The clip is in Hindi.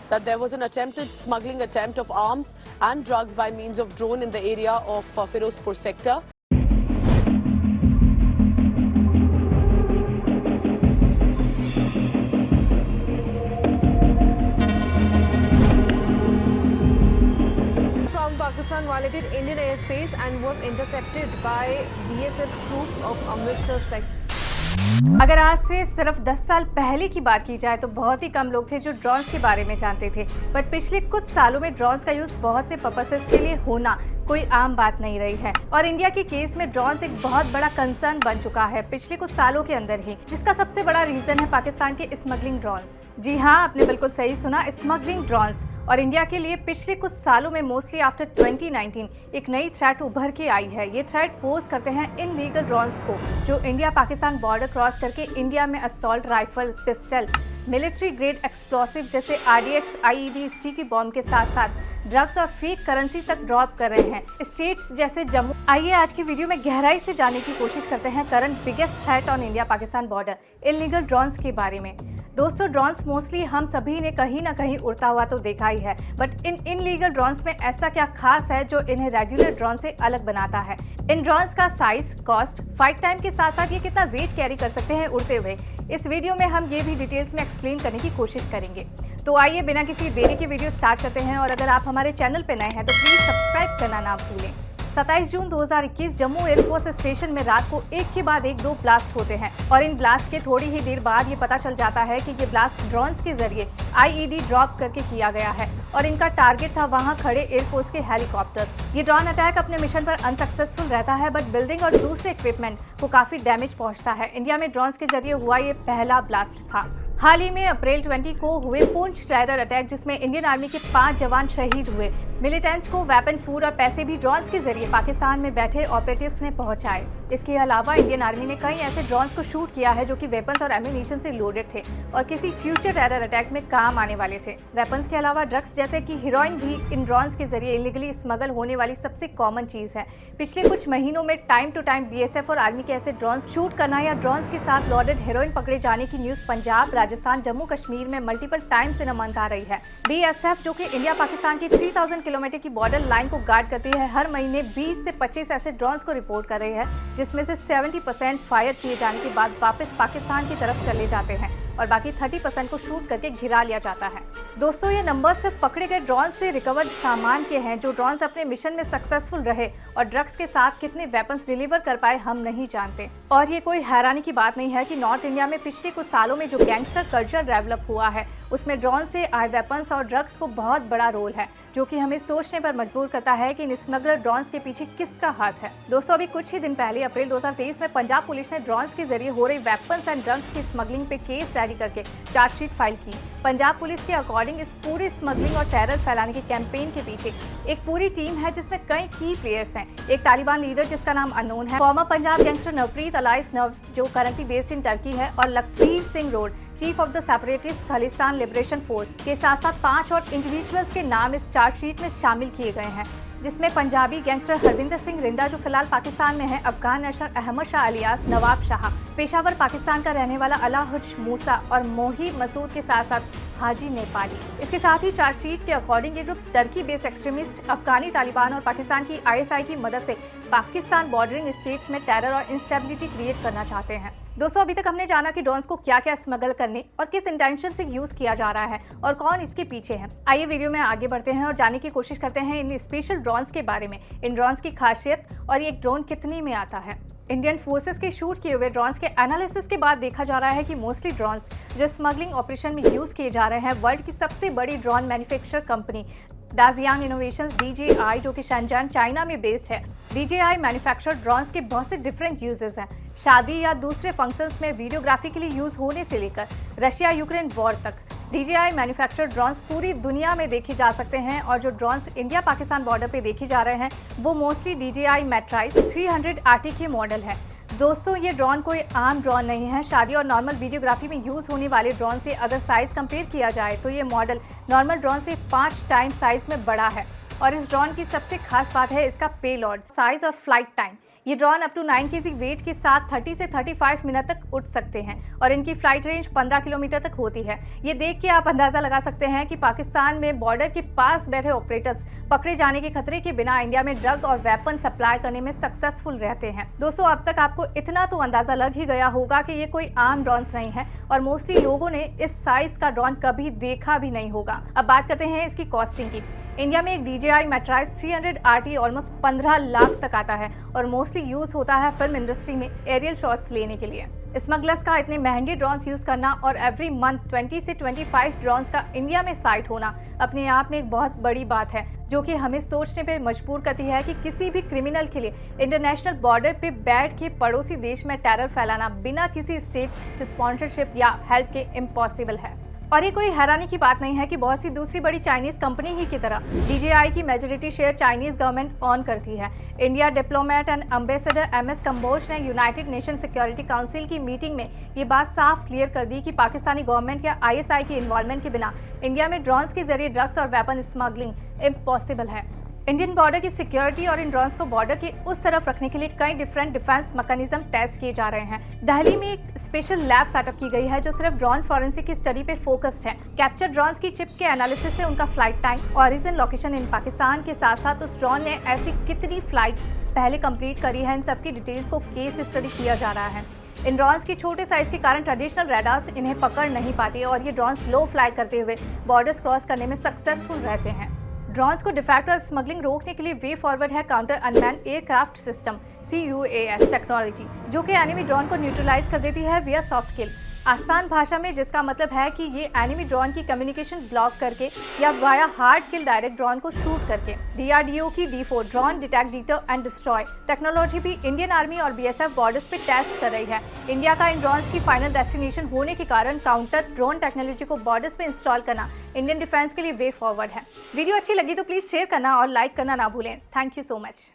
that there was an attempted smuggling attempt of arms and drugs by means of drone in the area of Firozpur sector. Pakistan violated Indian airspace and was intercepted by BSF troops of Amritsar sector. अगर आज से सिर्फ 10 साल पहले की बात की जाए तो बहुत ही कम लोग थे जो ड्रोन्स के बारे में जानते थे, बट पिछले कुछ सालों में ड्रोन्स का यूज बहुत से पर्पसेस के लिए होना कोई आम बात नहीं रही है और इंडिया के केस में ड्रोन्स एक बहुत बड़ा कंसर्न बन चुका है पिछले कुछ सालों के अंदर ही, जिसका सबसे बड़ा रीजन है पाकिस्तान के स्मगलिंग ड्रोन्स। जी हाँ, आपने बिल्कुल सही सुना, स्मगलिंग ड्रोन्स। और इंडिया के लिए पिछले कुछ सालों में मोस्टली आफ्टर 2019 एक नई थ्रेट उभर के आई है। ये थ्रेट पोज करते हैं इनलीगल ड्रोन्स को जो इंडिया पाकिस्तान बॉर्डर क्रॉस करके इंडिया में assault rifle, pistol, military grade explosive जैसे RDX, IED, स्टिकी बॉम्ब के साथ साथ ड्रग्स और फेक करेंसी तक ड्रॉप कर रहे हैं स्टेट्स जैसे जम्मू। आइए आज की वीडियो में गहराई से जानने की कोशिश करते हैं current biggest threat on India Pakistan border, illegal drones के बारे में। दोस्तों, ड्रोन्स मोस्टली हम सभी ने कहीं ना कहीं उड़ता हुआ तो देखा ही है, बट इन इनलीगल ड्रोन्स में ऐसा क्या खास है जो इन्हें रेगुलर ड्रोन से अलग बनाता है? इन ड्रोन्स का साइज, कॉस्ट, फाइट टाइम के साथ साथ ये कितना वेट कैरी कर सकते हैं उड़ते हुए, इस वीडियो में हम ये भी डिटेल्स में एक्सप्लेन करने की कोशिश करेंगे। तो आइए बिना किसी देरी के वीडियो स्टार्ट करते हैं और अगर आप हमारे चैनल पर नए हैं तो प्लीज सब्सक्राइब करना ना भूलें। 27 जून 2021 जम्मू एयरफोर्स स्टेशन में रात को एक के बाद एक 2 ब्लास्ट होते हैं और इन ब्लास्ट के थोड़ी ही देर बाद ये पता चल जाता है कि ये ब्लास्ट ड्रोन्स के जरिए IED ड्रॉप करके किया गया है और इनका टारगेट था वहां खड़े एयरफोर्स के हेलीकॉप्टर्स। ये ड्रोन अटैक अपने मिशन पर अनसक्सेसफुल रहता है, बट बिल्डिंग और दूसरे इक्विपमेंट को काफी डैमेज पहुंचता है। इंडिया में ड्रोन्स के जरिए हुआ ये पहला ब्लास्ट था। हाल ही में अप्रैल 20 को हुए पुंछ टेरर अटैक जिसमें इंडियन आर्मी के 5 जवान शहीद हुए। मिलिटेंट्स को वेपन, फूड और पैसे भी ड्रोन्स के जरिए पाकिस्तान में बैठे ऑपरेटिव्स ने पहुंचाए। इसके अलावा इंडियन आर्मी ने कई ऐसे ड्रोन्स को शूट किया है जो कि वेपन्स और एम्यूनिशन से लोडेड थे और किसी फ्यूचर टेरर अटैक में काम आने वाले थे। वेपन्स के अलावा ड्रग्स जैसे कि हीरोइन भी इन ड्रोन्स के जरिए इलीगली स्मगल होने वाली सबसे कॉमन चीज है। पिछले कुछ महीनों में टाइम टू टाइम BSF और आर्मी के ऐसे ड्रोन्स शूट करना या ड्रोन्स के साथ लोडेड हीरोइन पकड़े जाने की न्यूज पंजाब, राजस्थान, जम्मू कश्मीर में multiple times in a month आ रही है। BSF जो कि इंडिया पाकिस्तान की 3000 किलोमीटर की बॉर्डर लाइन को गार्ड करती है, हर महीने 20 से 25 ऐसे ड्रोन्स को रिपोर्ट कर रही है, जिसमें से 70% फायर किए जाने के बाद वापस पाकिस्तान की तरफ चले जाते हैं और बाकी 30% को शूट करके घिरा लिया जाता है। दोस्तों, ये नंबर सिर्फ पकड़े गए ड्रोन से रिकवर्ड सामान के हैं। जो ड्रोन्स अपने मिशन में सक्सेसफुल रहे और ड्रग्स के साथ कितने वेपन्स डिलीवर कर पाए हम नहीं जानते। और ये कोई हैरानी की बात नहीं है कि नॉर्थ इंडिया में पिछले कुछ सालों में जो गैंगस्टर कल्चर डेवलप हुआ है उसमें ड्रोन से आए वेपन्स और ड्रग्स को बहुत बड़ा रोल है, जो कि हमें सोचने पर मजबूर करता है कि इन स्मगलर ड्रोन्स के पीछे किसका हाथ है। दोस्तों, अभी कुछ ही दिन पहले अप्रैल 2023 में पंजाब पुलिस ने ड्रोन्स के जरिए हो रही वेपन्स एंड ड्रग्स की स्मगलिंग पे केस डायरी करके चार्जशीट फाइल की। पंजाब पुलिस के अकॉर्डिंग इस पूरी स्मगलिंग और टेरर फैलाने के कैंपेन के पीछे एक पूरी टीम है जिसमें कई की प्लेयर्स हैं। एक तालिबान लीडर जिसका नाम अननोन है, farmer Punjab gangster Navpreet Alice नव जो करंटली बेस्ड इन टर्की है, और Lakhbir Singh road, chief of the separatist Khalistan liberation force के साथ साथ 5 और इंडिविजुअल्स के नाम इस चार्जशीट में शामिल किए गए हैं, जिसमें पंजाबी गैंगस्टर हरविंदर सिंह रिंदा जो फिलहाल पाकिस्तान में है, अफगान नशर अहमद शाह अलियास नवाब शाह, पेशावर पाकिस्तान का रहने वाला अलाहुज मूसा और मोही मसूद के साथ साथ हाजी नेपाली। इसके साथ ही चार्जशीट के अकॉर्डिंग ये ग्रुप टर्की बेस्ड एक्सट्रीमिस्ट, अफगानी तालिबान और पाकिस्तान की ISI की मदद से पाकिस्तान बॉर्डरिंग स्टेट्स में टेरर और इंस्टेबिलिटी क्रिएट करना चाहते हैं। दोस्तों, अभी तक हमने जाना कि ड्रोन्स को क्या क्या स्मगल करने और किस इंटेंशन से यूज किया जा रहा है और कौन इसके पीछे है। आइए वीडियो में आगे बढ़ते हैं और जानने की कोशिश करते हैं इन स्पेशल ड्रोन्स के बारे में, इन ड्रोन्स की खासियत और ये एक ड्रोन कितने में आता है। इंडियन फोर्सेस के शूट किए हुए ड्रोन्स के एनालिसिस के बाद देखा जा रहा है कि मोस्टली ड्रोन्स जो स्मगलिंग ऑपरेशन में यूज किए जा रहे हैं, वर्ल्ड की सबसे बड़ी drone manufacture company Dajiang Innovations DJI जो कि शंजान चाइना में बेस्ड है। DJI मैन्युफैक्चर्ड ड्रोन्स के बहुत से डिफरेंट यूजेस हैं, शादी या दूसरे फंक्शंस में वीडियोग्राफी के लिए यूज होने से लेकर रशिया यूक्रेन वॉर तक। DJI मैन्युफैक्चर्ड ड्रोन्स पूरी दुनिया में देखे जा सकते हैं और जो ड्रोन्स इंडिया पाकिस्तान बॉर्डर पे देखे जा रहे हैं वो मोस्टली DJI मैट्राइज 300 RT के मॉडल है। दोस्तों, ये ड्रोन कोई आम ड्रोन नहीं है। शादी और नॉर्मल वीडियोग्राफी में यूज होने वाले ड्रोन से अगर साइज कंपेयर किया जाए तो ये मॉडल नॉर्मल ड्रोन से 5 टाइम साइज में बड़ा है और इस ड्रोन की सबसे खास बात है इसका पेलॉड, साइज और फ्लाइट टाइम। ये drone up to 9 kg weight के साथ 30 से 35 मिनट तक उड़ सकते हैं और इनकी फ्लाइट रेंज 15 किलोमीटर तक होती है। ये देख के आप अंदाजा लगा सकते हैं कि पाकिस्तान में बॉर्डर के पास बैठे ऑपरेटर्स पकड़े जाने के खतरे के बिना इंडिया में ड्रग और वेपन सप्लाई करने में सक्सेसफुल रहते हैं। दोस्तों, अब तक आपको इतना तो अंदाजा लग ही गया होगा कि ये कोई आम ड्रोन नहीं है और मोस्टली लोगों ने इस साइज का ड्रोन कभी देखा भी नहीं होगा। अब बात करते हैं इसकी कॉस्टिंग की। इंडिया में एक DJI Matrice 300 RT almost 15 lakh तक आता है और मोस्टली यूज होता है फिल्म इंडस्ट्री में एरियल शॉट्स लेने के लिए। स्मगलर्स का इतने महंगे ड्रोन्स यूज करना और एवरी मंथ 20 से 25 ड्रोन्स का इंडिया में साइट होना अपने आप में एक बहुत बड़ी बात है, जो कि हमें सोचने पे मजबूर करती है कि किसी भी क्रिमिनल के लिए इंटरनेशनल बॉर्डर पे बैठ के पड़ोसी देश में टेरर फैलाना बिना किसी स्टेट स्पॉन्सरशिप या हेल्प के इम्पॉसिबल है। और ये कोई हैरानी की बात नहीं है कि बहुत सी दूसरी बड़ी चाइनीज कंपनी ही की तरह DJI की majority share Chinese government own करती है। India diplomat and ambassador MS Kamboj ने यूनाइटेड नेशन सिक्योरिटी काउंसिल की मीटिंग में ये बात साफ क्लियर कर दी कि पाकिस्तानी गवर्नमेंट या ISI की इन्वॉल्वमेंट के बिना इंडिया में ड्रोन्स के जरिए ड्रग्स और वेपन स्मगलिंग इम्पॉसिबल है। इंडियन बॉर्डर की सिक्योरिटी और इन ड्रोन्स को बॉर्डर के उस तरफ रखने के लिए कई डिफरेंट डिफेंस मैकेनिज्म टेस्ट किए जा रहे हैं। दिल्ली में एक स्पेशल लैब सेटअप की गई है जो सिर्फ ड्रोन फॉरेंसिक की स्टडी पे फोकस्ड है। कैप्चर ड्रोन्स की चिप के एनालिसिस से उनका flight time, origin location in Pakistan के साथ साथ उस ड्रोन ने ऐसी कितनी फ्लाइट्स पहले कंप्लीट करी है, इन सबकी डिटेल्स को केस स्टडी किया जा रहा है। इन ड्रोन्स की छोटे साइज के कारण ट्रेडिशनल रडार्स इन्हें पकड़ नहीं पाती और ये ड्रोन्स लो फ्लाई करते हुए बॉर्डर्स क्रॉस करने में सक्सेसफुल रहते हैं। ड्रोन्स को डिफेक्ट और स्मगलिंग रोकने के लिए वे फॉरवर्ड है counter unmanned aircraft system CUAS technology, जो कि एनिमी ड्रोन को न्यूट्रलाइज कर देती है विया सॉफ्ट किल। आसान भाषा में जिसका मतलब है कि ये एनिमी ड्रोन की कम्युनिकेशन ब्लॉक करके या वाया हार्ड किल डायरेक्ट ड्रोन को शूट करके। DRDO की D4 drone detect, deter and destroy technology भी इंडियन आर्मी और BSF बॉर्डर्स पे टेस्ट कर रही है। इंडिया का इन ड्रोन्स की फाइनल डेस्टिनेशन होने के कारण काउंटर ड्रोन टेक्नोलॉजी को बॉर्डर्स पे इंस्टॉल करना इंडियन डिफेंस के लिए वे फॉरवर्ड है। वीडियो अच्छी लगी तो प्लीज शेयर करना और लाइक करना ना भूलें। Thank you so much.